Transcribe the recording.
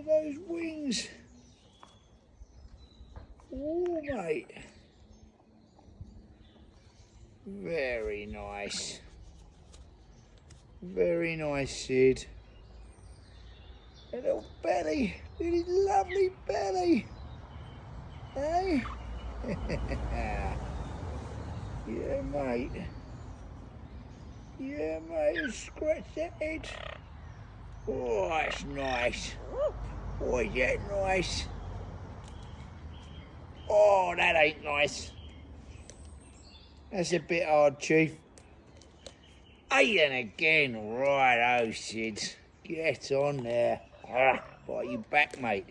at those wings. Oh, mate. Very nice. Very nice, Sid. A little belly. Look at his lovely belly. Hey? Yeah, mate. Yeah, mate. Scratch that head. Oh, that's nice. Oh, is that nice? Oh, that ain't nice. That's a bit hard, Chief. Eating again. Right, oh, Sid. Get on there. Right, you back, mate.